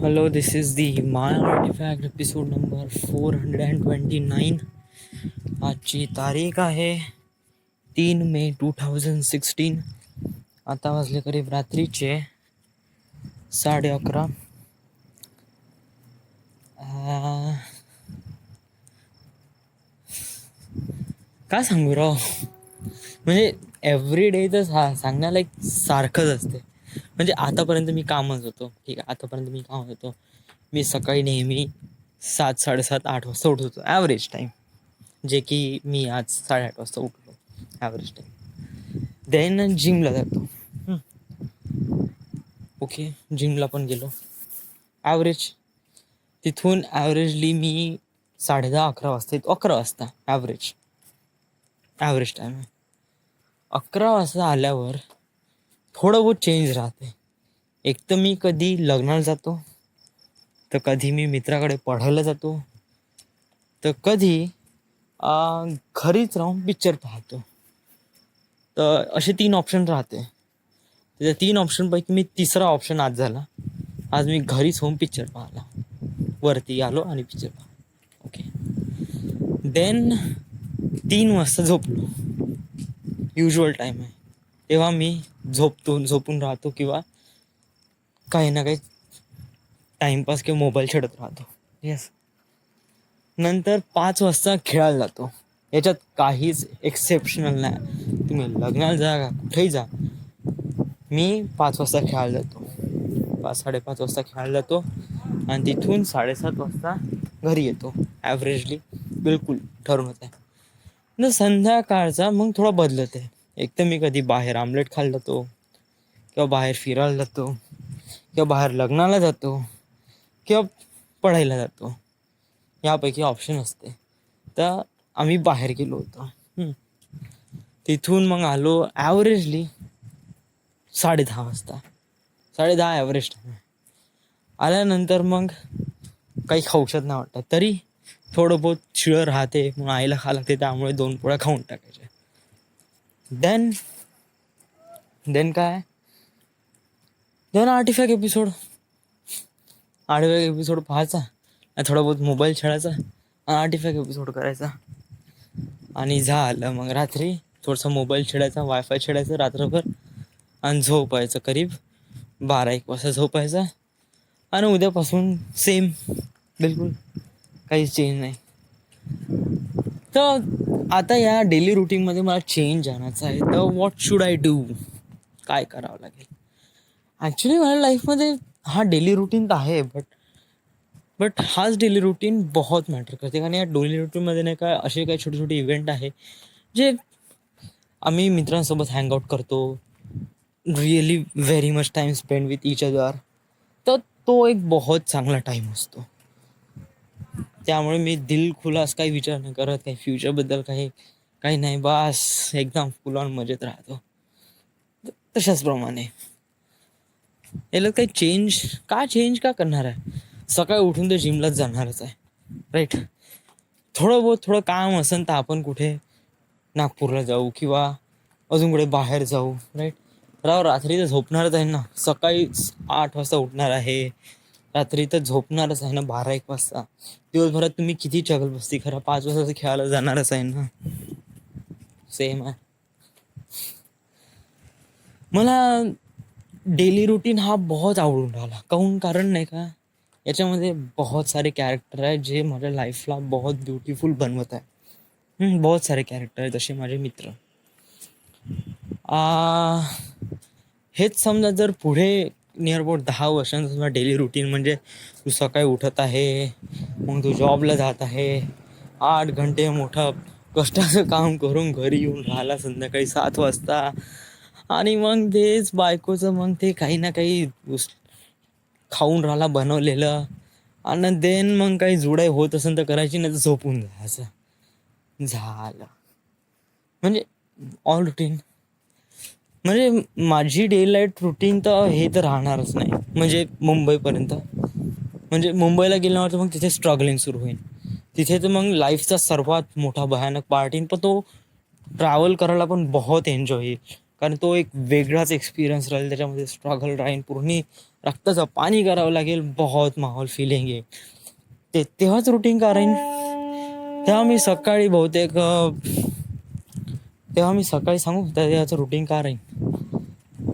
Hello, this is the My Artifact episode number 429. आजची तारीख आहे 3 मे 2016. आता वाजले करीब रात्रीचे 11:30. काय सांगू राव, म्हणजे एव्हरी डे तर सांगण्याला एक सारखंच असते. म्हणजे आतापर्यंत मी कामच होतो, ठीक आहे, आतापर्यंत मी काम होतो. मी सकाळी नेहमी 7, 7:30, 8 वाजता उठत होतो ॲव्हरेज टाईम, जे की मी आज 8:30 वाजता उठलो ॲव्हरेज टाईम. देन जिमला जातो. ओके, जिमला पण गेलो ॲव्हरेज. तिथून ॲव्हरेजली मी 10:30, 11 वाजता येतो. 11 वाजता ॲव्हरेज टाईम आहे. 11 वाजता आल्यावर थोडं बहुत चेंज राहते. एक तर मी कधी लग्नाला जातो, तर कधी मी मित्राकडे पढायला जातो, तर कधी घरीच राहून पिक्चर पाहतो. तर असे 3 ऑप्शन राहते. त्या 3 ऑप्शनपैकी मी तिसरा ऑप्शन आज झाला. आज मी घरीच होऊन पिक्चर पाहिला, वरती आलो आणि पिक्चर पाहिला. ओके, देन 3 वाजता झोपलो. युज्युअल टाईम आहे तेव्हा मी झोपून राहतो किंवा काही ना काही टाईमपास किंवा मोबाईल खेळत राहतो. येस. नंतर 5 वाजता खेळायला जातो. याच्यात काहीच एक्सेप्शनल नाही. तुम्ही लग्नाला जा का कुठेही जा, मी 5 वाजता खेळायला जातो. 5-5:30 वाजता खेळायला जातो आणि तिथून 7:30 वाजता घरी येतो ॲव्हरेजली. बिलकुल ठरवून होत आहे ना. संध्याकाळचा मग थोडा बदलत आहे. एक तर मी कधी बाहेर आमलेट खायला जातो, किंवा बाहेर फिरायला जातो, किंवा बाहेर लग्नाला जातो, किंवा पढायला जातो. यापैकी ऑप्शन असते. तर आम्ही बाहेर गेलो होतो. तिथून मग आलो ॲव्हरेजली 10:30 वाजता. 10:30 ॲव्हरेज टाईम. आल्यानंतर मग काही खाऊशत नाही वाटत, तरी थोडं बहुत शिळं राहते, मग आईला खा लागते, त्यामुळे 2 पोळ्या खाऊन टाकायच्या. देन काय, देन आर्टिफॅक्ट एपिसोड पाहायचा, थोडा बहुत मोबाईल खेळायचा, आर्टिफॅक्ट एपिसोड करायचा, आणि झालं. मग रात्री थोडासा मोबाईल खेळायचा, वायफाय खेळायचं रात्रभर, आणि झोपायचं करीब 12-1 वाजता झोपायचा. आणि उद्यापासून सेम, बिलकुल काही चेंज नाही. तर आता या डेली रुटीनमध्ये मला चेंज आणायचा आहे. तर व्हॉट शुड आय डू, काय करावं लागेल? ॲक्च्युली माझ्या लाईफमध्ये हा डेली रुटीन तर आहे, बट हाच डेली रुटीन बहुत मॅटर करते. कारण या डेली रुटीनमध्ये नाही का असे काही छोटे छोटे इव्हेंट आहे जे आम्ही मित्रांसोबत हँगआउट करतो, really very much time spend with each other. तर तो एक बहुत चांगला टाईम असतो. त्यामुळे मी दिलखुलास काही विचार नाही करत, काही फ्युचरबद्दल काही नाही, बस एकदम फुल ऑन मजेत राहतो. तशाचप्रमाणे याला काही चेंज का करणार आहे? सकाळी उठून तर जिमलाच जाणारच आहे, राईट. थोडं काम असेल तर आपण कुठे नागपूरला जाऊ किंवा अजून कुठे बाहेर जाऊ, राईट. रात्री तर झोपणारच आहे ना. सकाळी 8 वाजता उठणार आहे, रात्री तर झोपणारच आहे ना 12-1 वाजता. दिवसभरात तुम्ही किती चगलबस्ती करा, 5 वाजता खेळायला जाणारच आहे ना. सेम आहे. मला डेली रुटीन हा बहुत आवडून राहिला. कारण नाही का, याच्यामध्ये बहुत सारे कॅरेक्टर आहे जे माझ्या लाईफला बहुत ब्युटिफुल बनवत आहे. बहुत सारे कॅरेक्टर आहेत जसे माझे मित्र. हेच समजा, जर पुढे नियर अबाउट 10 वर्षांचा तुझा डेली रुटीन म्हणजे तू सकाळी उठत आहे, मग तू जॉबला जात आहे, 8 घंटे मोठं कष्टाचं काम करून घरी येऊन राहिला संध्याकाळी 7 वाजता, आणि मग तेच बायकोचं मग ते काही ना काही खाऊन राहिला बनवलेलं, आणि देन मग काही जुडाई होत असेल तर करायची, नाही तर झोपून जायचं. झालं. म्हणजे ऑल रुटीन. म्हणजे माझी डे लाईट रुटीन तर हे तर राहणारच नाही. म्हणजे मुंबईपर्यंत, म्हणजे मुंबईला गेल्यावर मग तिथे स्ट्रगलिंग सुरू होईल. तिथे तर मग लाईफचा सर्वात मोठा भयानक पार्ट येईल, पण तो ट्रॅव्हल करायला पण बहुत एन्जॉय येईल. कारण तो एक वेगळाच एक्सपिरियन्स राहील, त्याच्यामध्ये स्ट्रगल राहील, पूर्ण रक्ताचं पाणी करावं लागेल, बहुत माहोल फिलिंग आहे ते. तेव्हाच रुटीन का राहीन. तेव्हा मी सकाळी बहुतेक तेव्हा मी सकाळी सांगू त्याचं रुटीन का राहीन.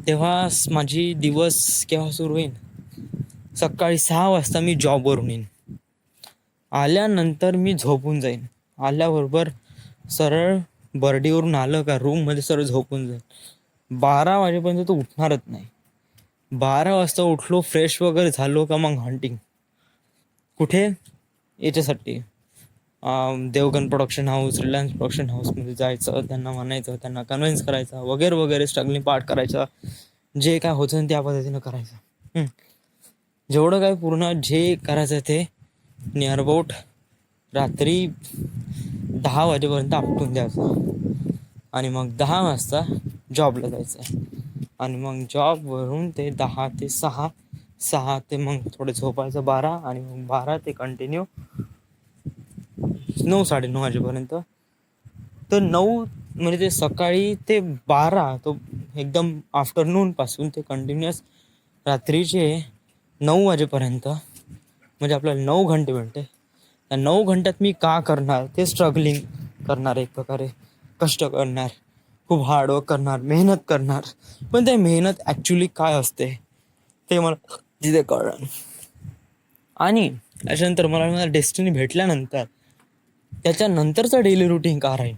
तेव्हा माझी दिवस केव्हा सुरू होईल, सकाळी 6 वाजता मी जॉबवरून येईन. आल्यानंतर मी झोपून जाईन. आल्याबरोबर सरळ बर्डीवरून आलं का रूममध्ये सरळ झोपून जाईन. 12 वाजेपर्यंत तो उठणारच नाही. 12 वाजता उठलो, फ्रेश वगैरे झालो का मग हंटिंग. कुठे, याच्यासाठी Devgan production house, Reliance production हाऊसमध्ये जायचं, त्यांना म्हणायचं, त्यांना कन्व्हिन्स करायचं वगैरे वगैरे, स्ट्रगलिंग पार्ट करायचा, जे काय होतं त्या पद्धतीनं करायचं. जेवढं काय पूर्ण जे करायचं ते नियर अबाउट रात्री 10 वाजेपर्यंत आपटून द्यायचं. आणि मग 10 वाजता जॉबला जायचं. आणि मग जॉबवरून ते 10 ते 6, 6 ते मग थोडं झोपायचं 12, आणि मग 12 ते कंटिन्यू 9, 9:30 वाजेपर्यंत. तर 9 म्हणजे ते सकाळी ते 12 तो एकदम आफ्टरनून पासून ते कंटिन्युअस रात्रीचे 9 वाजेपर्यंत, म्हणजे आपल्याला 9 घंटे भेटते. त्या 9 घंट्यात मी का करणार, ते स्ट्रगलिंग करणार, एक प्रकारे कष्ट करणार, खूप हार्डवर्क करणार, मेहनत करणार. पण ते मेहनत ॲक्च्युली काय असते ते मला तिथे कळलं. आणि त्याच्यानंतर मला डेस्टिनी भेटल्यानंतर त्याच्यानंतरचा डेली रुटीन का राहील.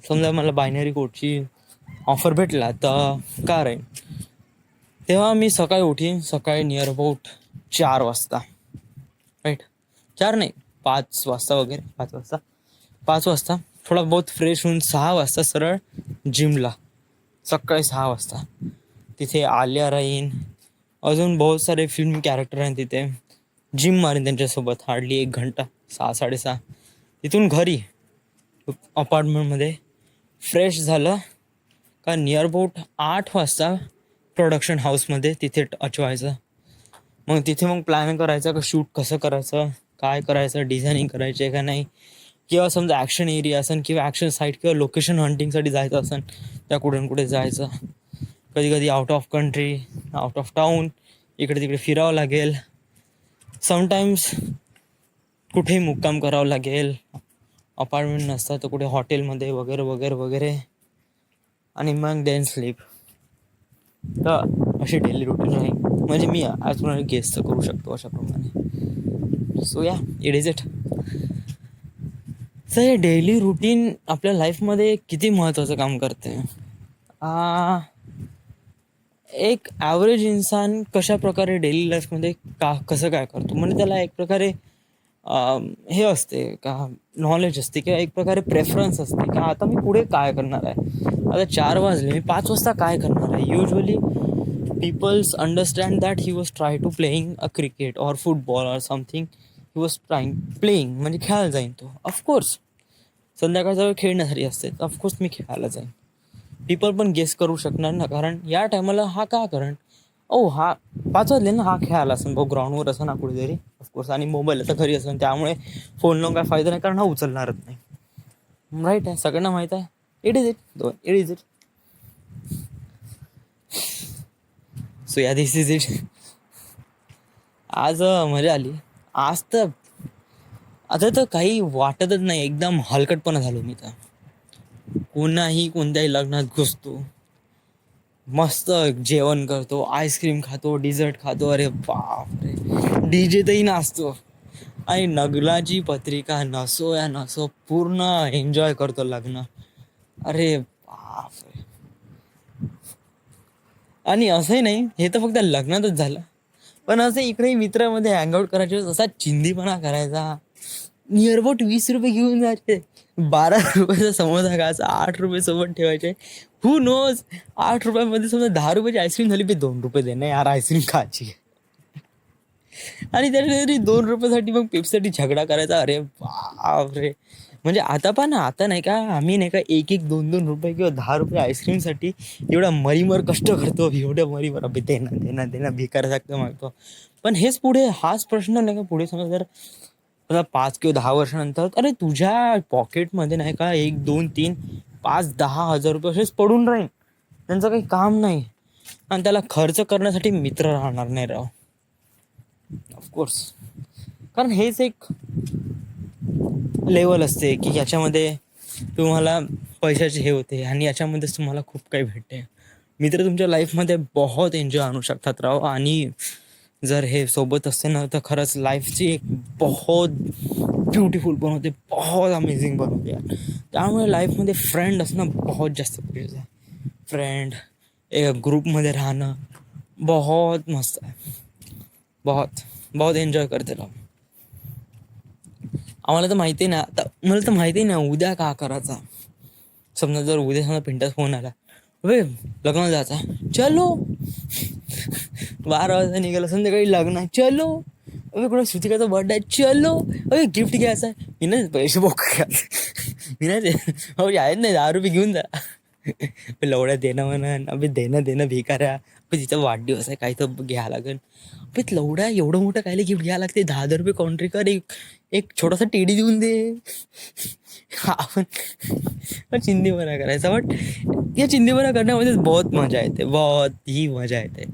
समजा मला बायनरी कोडची ऑफर भेटला तर का राहील. तेव्हा मी सकाळी उठीन, सकाळी नियर अबाउट 4 वाजता, राईट, 4 नाही 5 वाजता वगैरे, 5 वाजता थोडा बहुत फ्रेश होऊन 6 वाजता सरळ जिमला. सकाळी 6 वाजता तिथे आल्या राहीन. अजून बहुत सारे फिल्म कॅरेक्टर आहेत तिथे, जिम मारेन त्यांच्यासोबत हार्डली 1 घंटा, 6, 6:30. तिथून घरी अपार्टमेंटमध्ये फ्रेश झालं का नियर अबाउट 8 वाजता प्रोडक्शन हाऊसमध्ये तिथे टच व्हायचं. मग तिथे मग प्लॅन करायचं का शूट कसं करायचं, काय करायचं, डिझायनिंग करायचे का नाही, किंवा समजा ॲक्शन एरिया असेल किंवा ॲक्शन साईट किंवा लोकेशन हंटिंगसाठी जायचं असेल त्या कुठे कुठे जायचं. कधी कधी out of country, out of town, इकडे तिकडे फिरावं लागेल. समटाईम्स कुठेही मुक्काम करावं लागेल, अपार्टमेंट नसतं तर कुठे हॉटेलमध्ये वगैरे वगैरे वगैरे. आणि मग देन स्लीप. तर अशी डेली रुटीन आहे. म्हणजे मी आज तुम्हाला गेस तर करू शकतो अशाप्रमाणे. सो या, इट इज इट. तर हे डेली रुटीन आपल्या लाईफमध्ये किती महत्त्वाचं काम करते. एक ॲव्हरेज इन्सान कशा प्रकारे डेली लाईफमध्ये कसं काय करतो, म्हणजे त्याला एक प्रकारे हे असते का, नॉलेज असते किंवा एक प्रकारे प्रेफरन्स असते का आता मी पुढे काय करणार आहे. आता 4 वाजले, मी 5 वाजता काय करणार आहे. Usually peoples understand that he was try to playing a cricket or football or something. He was trying playing म्हणजे खेळायला जाईन तो. ऑफकोर्स संध्याकाळचा वेळ खेळण्यासाठी असते, ऑफकोर्स मी खेळायला जाईन. पीपल पण गेस करू शकणार ना, कारण या टायमाला हा का करण, हा 5 वाजले ना, हा खेळायला असेल भाऊ, ग्राउंडवर असं ना कुठेतरी ऑफकोर्स. आणि मोबाईल आता घरी असेल, त्यामुळे फोन लावून काय फायदा नाही, कारण हा उचलणारच नाही. राईट आहे, सगळ्यांना माहीत आहे. It is it. सो या, दिस इज इट. आज मजा आली. आज तर आता तर काही वाटतच नाही, एकदम हलकटपणा झालो मी. तर कोणत्याही लग्नात घुसतो, मस्त जेवण करतो, आईस्क्रीम खातो, डिझर्ट खातो, अरे बापरे, डीजे तही नाचतो, आणि लग्नाची पत्रिका नसो या नसो पूर्ण एन्जॉय करतो लग्न. अरे बापरे. आणि असंही नाही, हे तर फक्त लग्नातच झालं, पण असं इकडे मित्रामध्ये हँगआउट करायचे, असा चिंधीपणा करायचा. नियर अबाउट 20 रुपये घेऊन जायचे, 12 रुपयाचा समोसा खायचा, 8 रुपये सोबत ठेवायचे. हू नोज, 8 रुपयामध्ये समजा 10 रुपयाची आईस्क्रीम झाली, 2 रुपये दे ना यार आईस्क्रीम खायची. आणि त्याच्यासाठी 2 रुपयासाठी मग पेप्सीसाठी झगडा करायचा. अरे बापरे. म्हणजे आता पण ना, आता नाही का आम्ही नाही का 1-2 रुपये किंवा 10 रुपये आईस्क्रीमसाठी एवढा मरीमर कष्ट करतो, एवढ्या मरीमर अभि देना भिकाऱ्यासारखं मागतो. पण हेच पुढे, हाच प्रश्न नाही का पुढे समजा जर 5 किंवा 10 वर्षानंतर, अरे तुझ्या पॉकेटमध्ये नाही का 1, 2, 3, 5, 10 हजार रुपये असेच पडून राहील, त्यांचं काही काम नाही. आणि त्याला खर्च करण्यासाठी मित्र राहणार नाही राव, ऑफकोर्स. कारण हेच एक लेवल असते की याच्यामध्ये तुम्हाला पैशाचे हे होते आणि याच्यामध्येच तुम्हाला खूप काही भेटते. मित्र तुमच्या लाईफमध्ये बहुत एन्जॉय आणू शकतात राव. आणि जर हे सोबत असते ना तर खरंच लाईफची एक बहुत ब्युटिफुल बनवते, बहुत अमेझिंग बनवते यार. त्यामुळे लाईफमध्ये फ्रेंड असणं बहुत जास्त गरजेचं आहे. फ्रेंड एक ग्रुपमध्ये राहणं बहुत मस्त आहे, बहुत बहुत एन्जॉय करते राव. आम्हाला तर माहिती ना, आता मला तर माहिती ना उद्या का करायचा. समजा जर उद्या समजा पिंटाचा फोन आला, अबे लग्नाला जायचा, चलो. 12 वाजता निघाला, संध्याकाळी लग्न आहे, चलो. अबे कुठं श्रुतिकाचा बर्थडे आहे, चलो. अबे गिफ्ट घ्यायचा आहे, मी नाही पैसे बोक मी नाही हो आहेत नाही, 10 रुपये घेऊन जा. लवड्या देणं म्हणा, अबे देणं भिकाऱ्या. अबे तिचा वाढदिवस आहे, काही तर घ्यायला लागेल. अबे लवड्या एवढं मोठं कायले गिफ्ट घ्यायला लागते, 10,000 रुपये काउंट्री कर, एक छोटासा टेडी देऊन दे. आपण चिंधीपणा करायचा, बट या चिंधीपणा करण्यामध्येच बहुत मजा येते, बहुत ही मजा येते.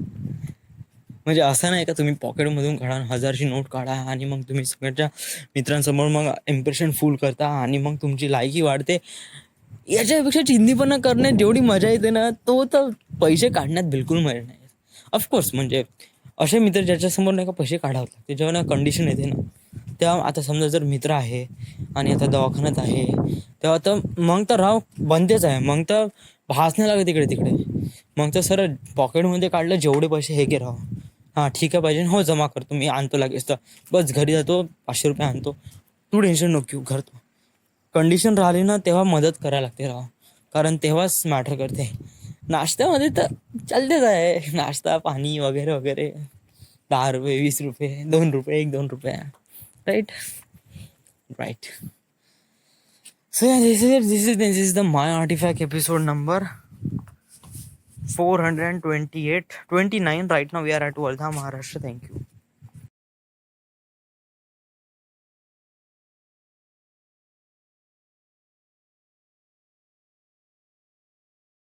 म्हणजे असं नाही का तुम्ही पॉकेटमधून काढा, 1000ची नोट काढा आणि मग तुम्ही सगळ्यांच्या मित्रांसमोर मग इम्प्रेशन फुल करता आणि मग तुमची लायकी वाढते. याच्यापेक्षा चिंधीपणा करण्यात जेवढी मजा येते ना, तो तर पैसे काढण्यात बिलकुल मजा नाही. ऑफकोर्स म्हणजे असे मित्र ज्याच्यासमोर नाही का पैसे काढावं लागते, जेव्हा ना कंडिशन येते ना, तेव्हा आता समजा जर मित्र आहे आणि आता दवाखान्यात आहे, तेव्हा तर मग तर राव बनतेच आहे. मग तर भास नाही लागत इकडे तिकडे. मग तर सर पॉकेटमध्ये काढलं, जेवढे पैसे हे घे राव, हां ठीक आहे पाहिजे, हो जमा करतो मी, आणतो लगेच. तर बस घरी जातो, 500 रुपये आणतो, तू टेन्शन नको घेऊ, घर. कंडिशन राहिली ना तेव्हा मदत करायला लागते राव, कारण तेव्हाच मॅटर करते. नाश्त्यामध्ये तर चालतेच आहे, नाश्ता पाणी वगैरे वगैरे, 10 रुपये 20 रुपये 2 रुपये 1-2 रुपये, right right. So this is the my artifact episode number 428 29 right now. We are at Wardha, Maharashtra. Thank you.